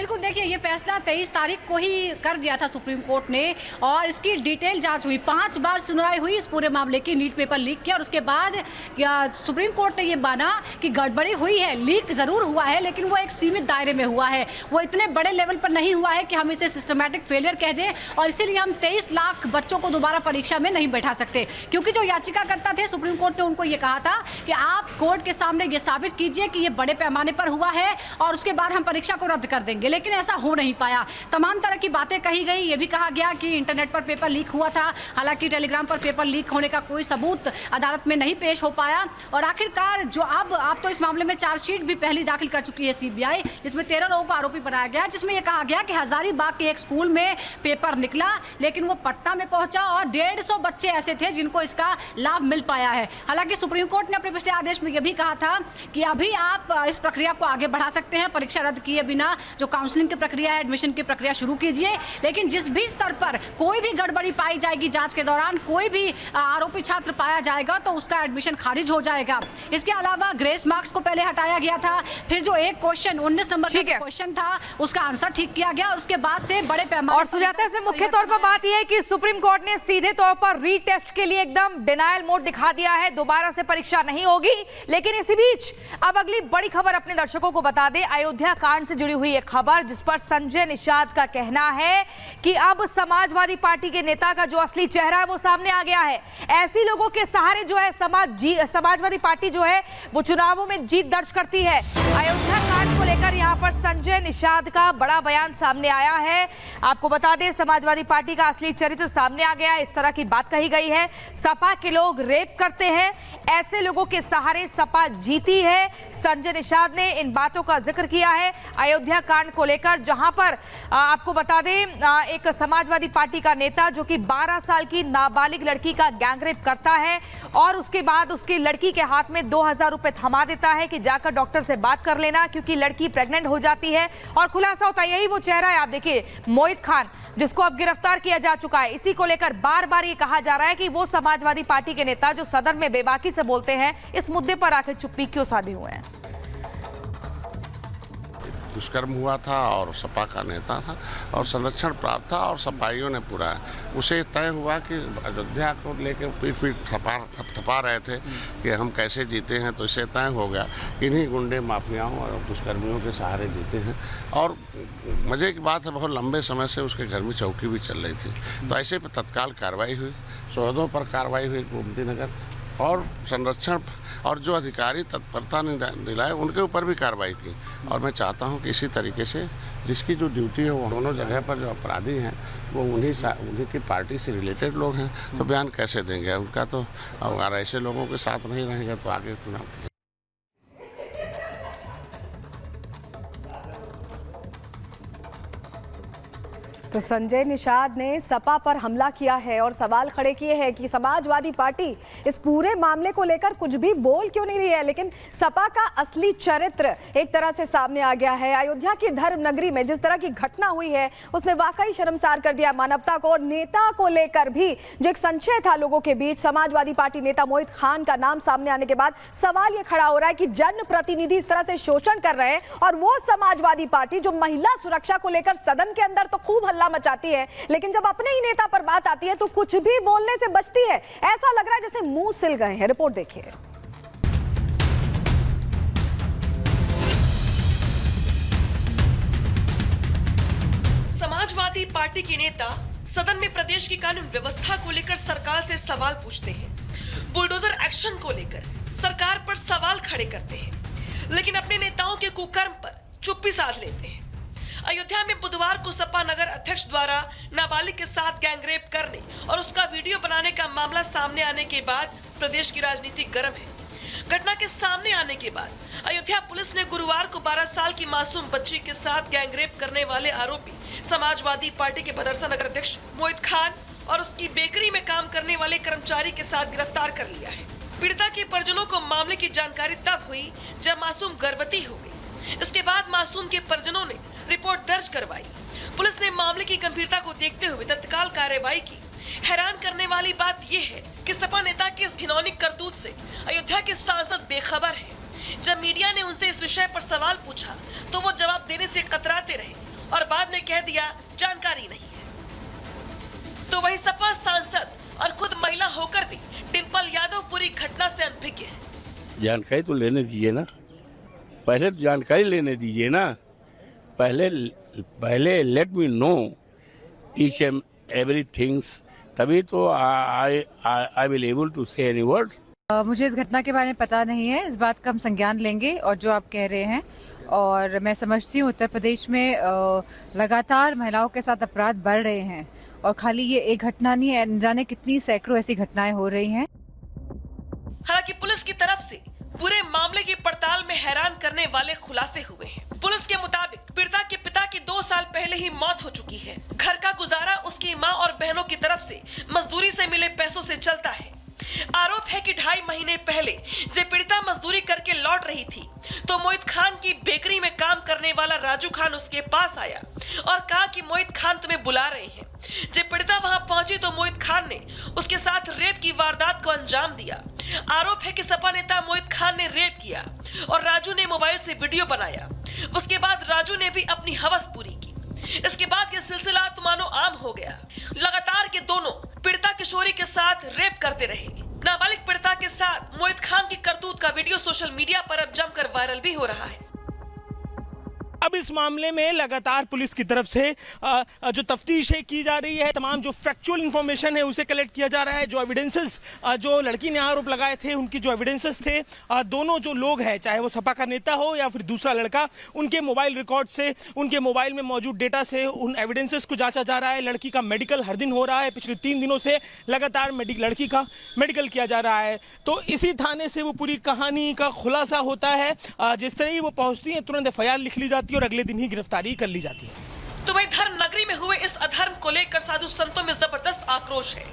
बिल्कुल, देखिए ये फैसला 23 तारीख को ही कर दिया था सुप्रीम कोर्ट ने और इसकी डिटेल जांच हुई। 5 बार सुनवाई हुई इस पूरे मामले की, नीट पेपर लीक के, और उसके बाद सुप्रीम कोर्ट ने ये माना कि गड़बड़ी हुई है, लीक ज़रूर हुआ है लेकिन वो एक सीमित दायरे में हुआ है, वो इतने बड़े लेवल पर नहीं हुआ है कि हम इसे सिस्टमैटिक फेलियर कह दें, और इसीलिए हम 23 लाख बच्चों को दोबारा परीक्षा में नहीं बैठा सकते। क्योंकि जो याचिकाकर्ता थे सुप्रीम कोर्ट ने उनको ये कहा था कि आप कोर्ट के सामने ये साबित कीजिए कि ये बड़े पैमाने पर हुआ है और उसके बाद हम परीक्षा को रद्द कर देंगे, लेकिन ऐसा हो नहीं पाया। तमाम तरह की बातें कही गई, ये भी कहा गया कि इंटरनेट पर पेपर लीक हुआ था, हालांकि टेलीग्राम पर पेपर लीक होने का कोई सबूत अदालत में नहीं पेश हो पाया। और आखिरकार जो अब आप तो इस मामले में चार्जशीट भी पहली दाखिल कर चुकी है सीबीआई, जिसमें 13 लोगों को आरोपी बनाया गया, जिसमें यह कहा गया कि हजारीबाग के एक स्कूल में पेपर निकला लेकिन वो पटना में पहुंचा और 150 बच्चे ऐसे थे जिनको इसका लाभ मिल पाया है। हालांकि सुप्रीम कोर्ट ने अपने पिछले आदेश में यह भी कहा था कि अभी आप इस प्रक्रिया को आगे बढ़ा सकते हैं, परीक्षा रद्द किए बिना जो काउंसलिंग की प्रक्रिया है, एडमिशन की प्रक्रिया शुरू कीजिए, लेकिन जिस भी स्तर पर कोई भी गड़बड़ी पाई जाएगी जांच के दौरान, कोई भी आरोपी छात्र पाया जाएगा तो उसका एडमिशन खारिज हो जाएगा। इसके अलावा ग्रेस मार्क्स को पहले हटाया गया था, फिर जो एक क्वेश्चन 19 नंबर का क्वेश्चन था उसका आंसर ठीक किया गया और उसके बाद से बड़े पैमाने और सुजाता, इसमें मुख्य तौर पर बात यह है कि सुप्रीम कोर्ट ने सीधे तौर पर रीटेस्ट के लिए एकदम डिनायल मोड दिखा दिया है, दोबारा से परीक्षा नहीं होगी। लेकिन इसी बीच अब अगली बड़ी खबर अपने दर्शकों को बता दें, अयोध्या कांड से जुड़ी हुई एक खबर जिस पर संजय निषाद का कहना है कि अब समाजवादी पार्टी के नेता का जो असली चेहरा है वो सामने आ गया है। ऐसी लोगों के सहारे जो है समाजवादी पार्टी जो है वो चुनावों में जीत दर्ज करती है। अयोध्या कांड को लेकर यहां पर संजय निषाद का बड़ा बयान सामने आया है। आपको बता दें, समाजवादी पार्टी का असली चरित्र सामने आ गया है, इस तरह की बात कही गई है। सपा के लोग रेप करते हैं, ऐसे लोगों के सहारे सपा जीती है। संजय निषाद ने इन बातों का जिक्र किया है अयोध्या कांड को लेकर, जहां पर आपको बता दें एक समाजवादी पार्टी का नेता जो कि 12 साल की नाबालिग लड़की का गैंगरेप करता है और उसके बाद उसकी लड़की के हाथ में 2000 रुपए थमा देता है कि जाकर डॉक्टर से बात कर लेना क्योंकि लड़की प्रेग्नेंट हो जाती है, और खुलासा होता है यही वो चेहरा है। आप देखिए मोहित खान, जिसको अब गिरफ्तार किया जा चुका है। इसी को लेकर बार बार ये कहा जा रहा है कि वो समाजवादी पार्टी के नेता जो सदन में बेबाकी से बोलते हैं, इस मुद्दे पर आखिर चुप्पी क्यों साधे हुए हैं। दुष्कर्म हुआ था और सपा का नेता था और संरक्षण प्राप्त था और सपाइयों ने पूरा उसे तय हुआ कि अयोध्या को लेकर पीठ थपथपा रहे थे कि हम कैसे जीते हैं, तो इससे तय हो गया कि इन्हीं गुंडे माफियाओं और दुष्कर्मियों के सहारे जीते हैं। और मज़े की बात है, बहुत लंबे समय से उसके घर में चौकी भी चल रही थी, तो ऐसे पर तत्काल कार्रवाई हुई, शोधों पर कार्रवाई हुई गोमती नगर, और संरक्षण और जो अधिकारी तत्परता दिलाए उनके ऊपर भी कार्रवाई की। और मैं चाहता हूं कि इसी तरीके से जिसकी जो ड्यूटी है वो दोनों जगह पर जो अपराधी हैं वो उन्हीं की पार्टी से रिलेटेड लोग हैं, तो बयान कैसे देंगे उनका, तो अगर ऐसे लोगों के साथ नहीं रहेंगे तो आगे चुनाव। तो संजय निषाद ने सपा पर हमला किया है और सवाल खड़े किए हैं कि समाजवादी पार्टी इस पूरे मामले को लेकर कुछ भी बोल क्यों नहीं रही है। लेकिन सपा का असली चरित्र एक तरह से सामने आ गया है। अयोध्या की धर्म नगरी में जिस तरह की घटना हुई है उसने वाकई शर्मसार कर दिया मानवता को। और नेता को लेकर भी जो एक संशय था लोगों के बीच, समाजवादी पार्टी नेता मोहित खान का नाम सामने आने के बाद सवाल यह खड़ा हो रहा है कि जनप्रतिनिधि इस तरह से शोषण कर रहे हैं और वो समाजवादी पार्टी जो महिला सुरक्षा को लेकर सदन के अंदर तो खूब मचाती है, लेकिन जब अपने ही नेता पर बात आती है तो कुछ भी बोलने से बचती है। ऐसा लग रहा है जैसे मुंह सिल गए हैं। रिपोर्ट देखिए। समाजवादी पार्टी के नेता सदन में प्रदेश की कानून व्यवस्था को लेकर सरकार से सवाल पूछते हैं, बुलडोजर एक्शन को लेकर सरकार पर सवाल खड़े करते हैं, लेकिन अपने नेताओं के कुकर्म पर चुप्पी साध लेते हैं। अयोध्या में बुधवार को सपा नगर अध्यक्ष द्वारा नाबालिग के साथ गैंगरेप करने और उसका वीडियो बनाने का मामला सामने आने के बाद प्रदेश की राजनीति गर्म है। घटना के सामने आने के बाद अयोध्या पुलिस ने गुरुवार को 12 साल की मासूम बच्ची के साथ गैंगरेप करने वाले आरोपी समाजवादी पार्टी के बदरसा नगर अध्यक्ष मोहित खान और उसकी बेकरी में काम करने वाले कर्मचारी के साथ गिरफ्तार कर लिया है। पीड़िता के परिजनों को मामले की जानकारी तब हुई जब मासूम गर्भवती हो गई। इसके बाद मासूम के परिजनों ने रिपोर्ट दर्ज करवाई। पुलिस ने मामले की गंभीरता को देखते हुए तत्काल कार्रवाई की। हैरान करने वाली बात यह है कि सपा नेता के इस घिनौनी करतूत से अयोध्या के सांसद बेखबर हैं। जब मीडिया ने उनसे इस विषय पर सवाल पूछा तो वो जवाब देने से कतराते रहे और बाद में कह दिया जानकारी नहीं है। तो वही सपा सांसद और खुद महिला होकर भी डिंपल यादव पूरी घटना से अनभिज्ञ है। जानकारी तो लेने दीजिए ना, पहले तो जानकारी लेने दीजिए ना, पहले let me know each and everything's, तभी तो आई विल एबल टू से एनी वर्ड। मुझे इस घटना के बारे में पता नहीं है, इस बात का हम संज्ञान लेंगे और जो आप कह रहे हैं, और मैं समझती हूँ उत्तर प्रदेश में लगातार महिलाओं के साथ अपराध बढ़ रहे हैं और खाली ये एक घटना नहीं है, न जाने कितनी सैकड़ों ऐसी घटनाएं हो रही हैं। हालांकि पुलिस की तरफ से पूरे मामले की पड़ताल में हैरान करने वाले खुलासे हुए हैं। पुलिस के मुताबिक पीड़िता के पिता की 2 साल पहले ही मौत हो चुकी है। घर का गुजारा उसकी मां और बहनों की तरफ से मजदूरी से मिले पैसों से चलता है। आरोप है कि 2.5 महीने पहले जब पीड़िता मजदूरी करके लौट रही थी तो मोहित खान की बेकरी में काम करने वाला राजू खान उसके पास आया और कहा कि मोहित खान तुम्हें बुला रहे हैं। जब पीड़िता वहां पहुंची तो मोहित खान ने उसके साथ रेप की वारदात को अंजाम दिया। आरोप है कि सपा नेता मोहित खान ने रेप किया और राजू ने मोबाइल से वीडियो बनाया। उसके बाद राजू ने भी अपनी हवस पूरी की। इसके बाद ये सिलसिला तो मानो आम हो गया। लगातार के दोनों पीड़िता किशोरी के साथ रेप करते रहे। नाबालिग पीड़िता के साथ मोहित खान की करतूत का वीडियो सोशल मीडिया पर अब जमकर वायरल भी हो रहा है। अब इस मामले में लगातार पुलिस की तरफ से जो तफ्तीशें की जा रही है, तमाम जो फैक्चुअल इंफॉर्मेशन है उसे कलेक्ट किया जा रहा है। जो एविडेंसेस जो लड़की ने आरोप लगाए थे, उनकी जो एविडेंसेस थे, दोनों जो लोग हैं, चाहे वो सपा का नेता हो या फिर दूसरा लड़का, उनके मोबाइल रिकॉर्ड से, उनके मोबाइल में मौजूद डेटा से उन एविडेंसेस को जांचा जा रहा है। लड़की का मेडिकल हर दिन हो रहा है। पिछले 3 दिनों से लगातार लड़की का मेडिकल किया जा रहा है। तो इसी थाने से वो पूरी कहानी का खुलासा होता है। जिस तरह ही वो पहुंचती है तुरंत FIR लिख ली जाती है और अगले दिन ही गिरफ्तारी कर ली जाती है। तो वही धर्म नगरी में हुए इस अधर्म को लेकर साधु संतों में जबरदस्त आक्रोश है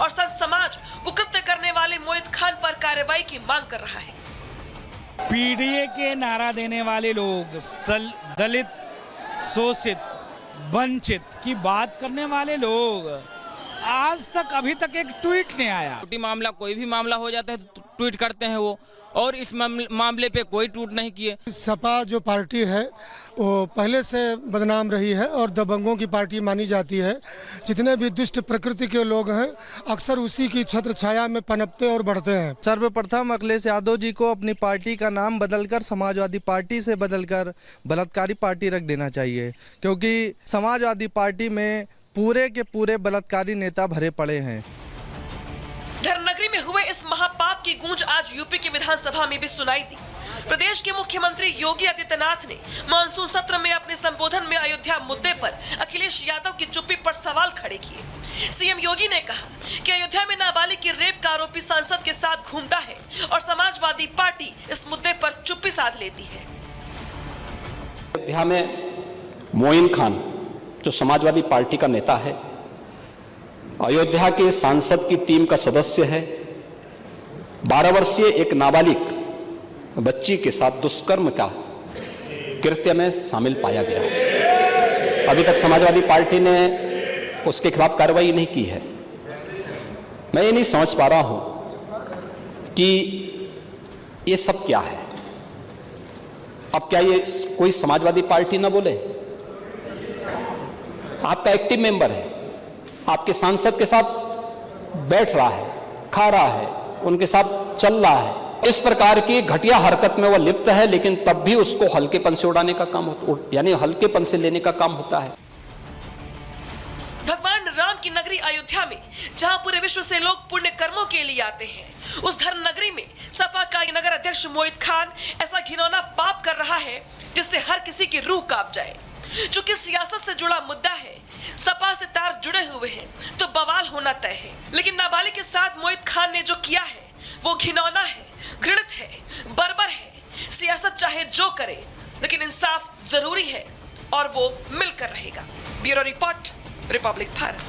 और संत समाज कुकृत्य करने वाले मोहित खान पर कार्रवाई की मांग कर रहा है। पीडीए के नारा देने वाले लोग, दलित, शोषित, वंचित की बात करने वाले लोग, आज तक अभी तक एक ट्वीट नहीं आया। मामला कोई भी मामला हो जाता है तो ट्वीट करते हैं वो, और इस मामले पे कोई ट्वीट नहीं किए। सपा जो पार्टी है वो पहले से बदनाम रही है और दबंगों की पार्टी मानी जाती है। जितने भी दुष्ट प्रकृति के लोग हैं अक्सर उसी की छत्र छाया में पनपते और बढ़ते हैं। सर्वप्रथम अखिलेश यादव जी को अपनी पार्टी का नाम बदलकर समाजवादी पार्टी से बदलकर बलात्कारी पार्टी रख देना चाहिए, क्योंकि समाजवादी पार्टी में पूरे के पूरे बलात्कारी नेता भरे पड़े हैं। धर्मनगरी में हुए इस महापाप की गूंज आज यूपी की विधानसभा में भी सुनाई दी। प्रदेश के मुख्यमंत्री योगी आदित्यनाथ ने मानसून सत्र में अपने संबोधन में अयोध्या मुद्दे पर अखिलेश यादव की चुप्पी पर सवाल खड़े किए। सीएम योगी ने कहा कि अयोध्या में नाबालिग के रेप का आरोपी सांसद के साथ घूमता है और समाजवादी पार्टी इस मुद्दे पर चुप्पी साध लेती है। अयोध्या में मोइन खान जो समाजवादी पार्टी का नेता है, अयोध्या के सांसद की टीम का सदस्य है, 12 वर्षीय एक नाबालिग बच्ची के साथ दुष्कर्म का कृत्य में शामिल पाया गया। अभी तक समाजवादी पार्टी ने उसके खिलाफ कार्रवाई नहीं की है। मैं ये नहीं समझ पा रहा हूं कि ये सब क्या है। अब क्या ये कोई समाजवादी पार्टी ना बोले? आपका एक्टिव मेंबर है, आपके सांसद के साथ बैठ रहा है, खा रहा है, उनके साथ चल रहा है। इस प्रकार की घटिया हरकत में वह लिप्त है, लेकिन तब भी उसको हल्केपन से उड़ाने का काम यानी हल्केपन से लेने का काम होता है। भगवान राम की नगरी अयोध्या में जहां पूरे विश्व से लोग पुण्य कर्मों के लिए आते हैं, उस धर्म नगरी में सपा का नगर अध्यक्ष मोहित खान ऐसा घिनौना पाप कर रहा है जिससे हर किसी की रूह कांप जाए। चूंकि सियासत से जुड़ा मुद्दा है, सपा से तार जुड़े हुए हैं, तो बवाल होना तय है। लेकिन नाबालिग के साथ मोहित खान ने जो किया है वो घिनौना है, घृणित है, बर्बर है। सियासत चाहे जो करे, लेकिन इंसाफ जरूरी है और वो मिलकर रहेगा। Bureau report, Republic Bharat.